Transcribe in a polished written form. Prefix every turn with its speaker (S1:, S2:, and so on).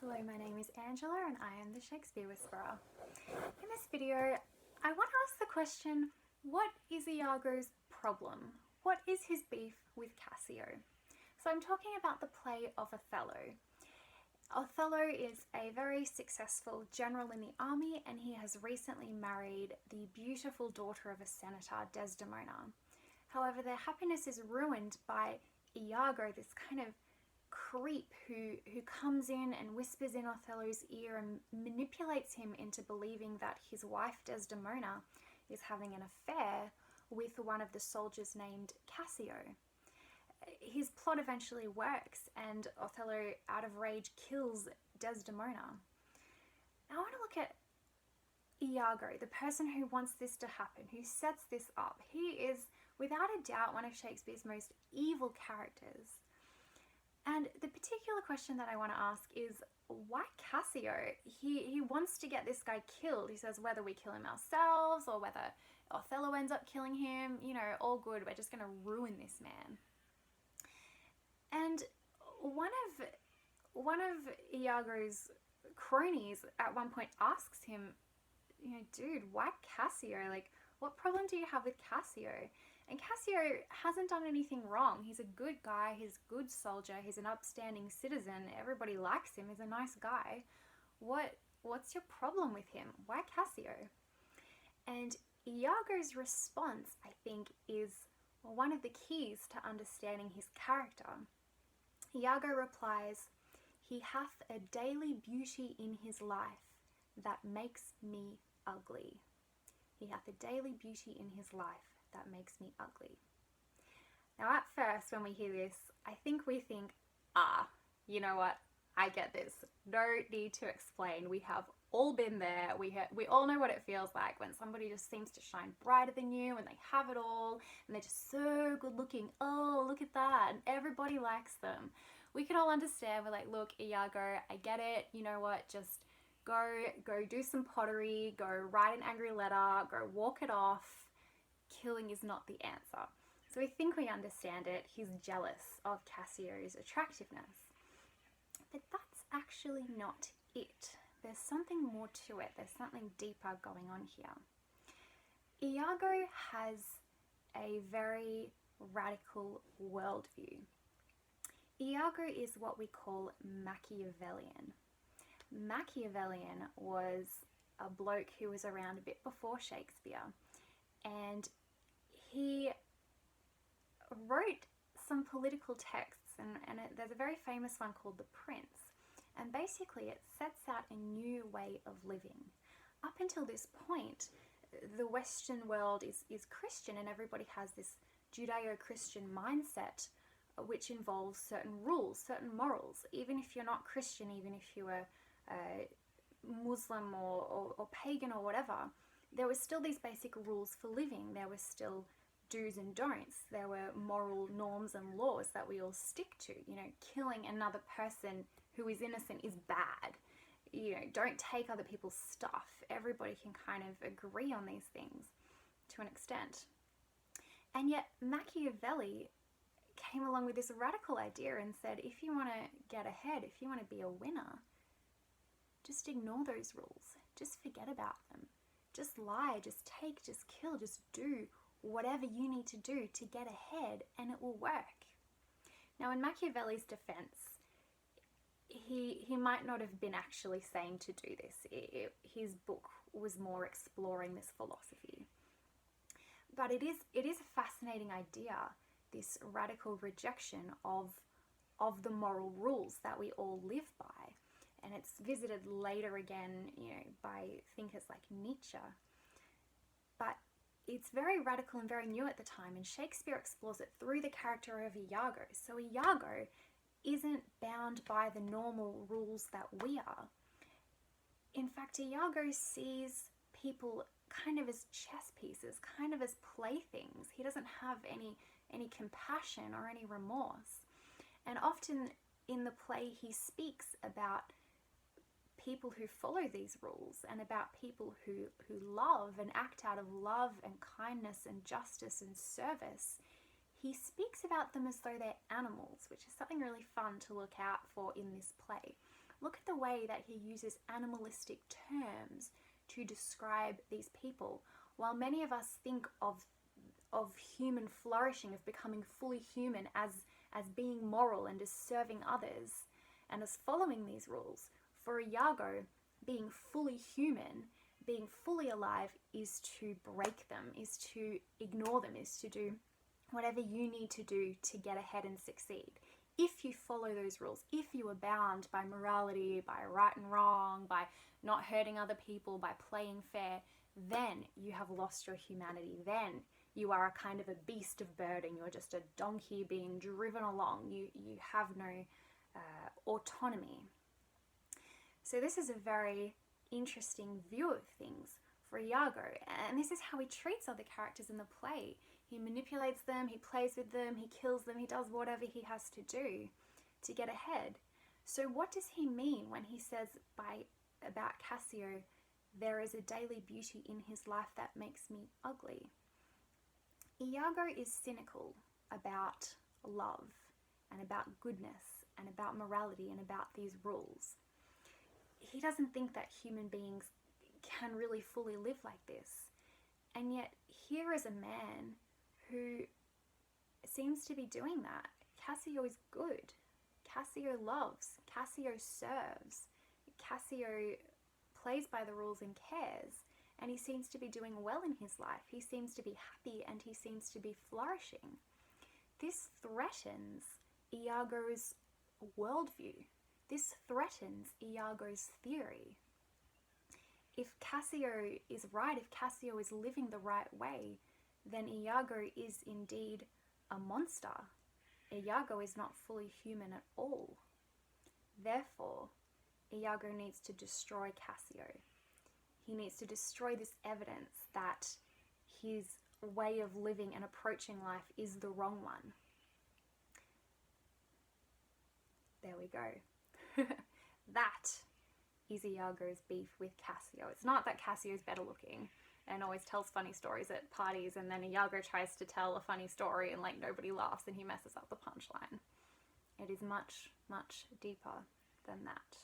S1: Hello, my name is Angela and I am the Shakespeare Whisperer. In this video, I want to ask the question, what is Iago's problem? What is his beef with Cassio? So I'm talking about the play of Othello. Othello is a very successful general in the army, and he has recently married the beautiful daughter of a senator, Desdemona. However, their happiness is ruined by Iago, this kind of creep who comes in and whispers in Othello's ear and manipulates him into believing that his wife Desdemona is having an affair with one of the soldiers named Cassio. His plot eventually works, and Othello, out of rage, kills Desdemona. Now I want to look at Iago, the person who wants this to happen, who sets this up. He is, without a doubt, one of Shakespeare's most evil characters. And the particular question that I want to ask is, why Cassio? He wants to get this guy killed. He says whether we kill him ourselves or whether Othello ends up killing him, all good. We're just going to ruin this man. And one of Iago's cronies at one point asks him, dude, why Cassio? Like, what problem do you have with Cassio? And Cassio hasn't done anything wrong. He's a good guy, he's a good soldier, he's an upstanding citizen, everybody likes him, he's a nice guy. What's your problem with him? Why Cassio? And Iago's response, I think, is one of the keys to understanding his character. Iago replies, "He hath a daily beauty in his life that makes me ugly." He hath a daily beauty in his life that makes me ugly. Now at first when we hear this, I think we think, you know what, I get this. No need to explain. We have all been there. We all know what it feels like when somebody just seems to shine brighter than you and they have it all and they're just so good looking. Oh, look at that. And everybody likes them. We can all understand. We're like, look, Iago, I get it. You know what, just go do some pottery, go write an angry letter, go walk it off. Killing is not the answer. So we think we understand it. He's jealous of Cassio's attractiveness. But that's actually not it. There's something more to it. There's something deeper going on here. Iago has a very radical worldview. Iago is what we call Machiavellian. Machiavellian was a bloke who was around a bit before Shakespeare, and he wrote some political texts, and there's a very famous one called The Prince, and basically it sets out a new way of living. Up until this point, the Western world is Christian, and everybody has this Judeo-Christian mindset which involves certain rules, certain morals. Even if you're not Christian, even if you were Muslim or pagan or whatever, there were still these basic rules for living. There were still do's and don'ts. There were moral norms and laws that we all stick to. Killing another person who is innocent is bad. Don't take other people's stuff. Everybody can kind of agree on these things to an extent. And yet Machiavelli came along with this radical idea and said, if you want to get ahead, if you want to be a winner, just ignore those rules. Just forget about them. Just lie, just take, just kill, just do whatever you need to do to get ahead, and it will work. Now, in Machiavelli's defense, he might not have been actually saying to do this. His book was more exploring this philosophy. But it is a fascinating idea, this radical rejection of the moral rules that we all live by. And it's visited later again, by thinkers like Nietzsche. But it's very radical and very new at the time, and Shakespeare explores it through the character of Iago. So Iago isn't bound by the normal rules that we are. In fact, Iago sees people kind of as chess pieces, kind of as playthings. He doesn't have any compassion or any remorse. And often in the play he speaks about people who follow these rules and about people who love and act out of love and kindness and justice and service. He speaks about them as though they're animals, which is something really fun to look out for in this play. Look at the way that he uses animalistic terms to describe these people. While many of us think of human flourishing, of becoming fully human as being moral and as serving others and as following these rules, for Iago, being fully human, being fully alive is to break them, is to ignore them, is to do whatever you need to do to get ahead and succeed. If you follow those rules, if you are bound by morality, by right and wrong, by not hurting other people, by playing fair, then you have lost your humanity. Then you are a kind of a beast of burden. You're just a donkey being driven along. You have no autonomy. So this is a very interesting view of things for Iago, and this is how he treats other characters in the play. He manipulates them, he plays with them, he kills them, he does whatever he has to do to get ahead. So what does he mean when he says about Cassio, there is a daily beauty in his life that makes me ugly? Iago is cynical about love and about goodness and about morality and about these rules. He doesn't think that human beings can really fully live like this. And yet here is a man who seems to be doing that. Cassio is good. Cassio loves. Cassio serves. Cassio plays by the rules and cares. And he seems to be doing well in his life. He seems to be happy and he seems to be flourishing. This threatens Iago's worldview. This threatens Iago's theory. If Cassio is right, if Cassio is living the right way, then Iago is indeed a monster. Iago is not fully human at all. Therefore, Iago needs to destroy Cassio. He needs to destroy this evidence that his way of living and approaching life is the wrong one. There we go. That is Iago's beef with Cassio. It's not that Cassio's better looking and always tells funny stories at parties, and then Iago tries to tell a funny story and nobody laughs and he messes up the punchline. It is much, much deeper than that.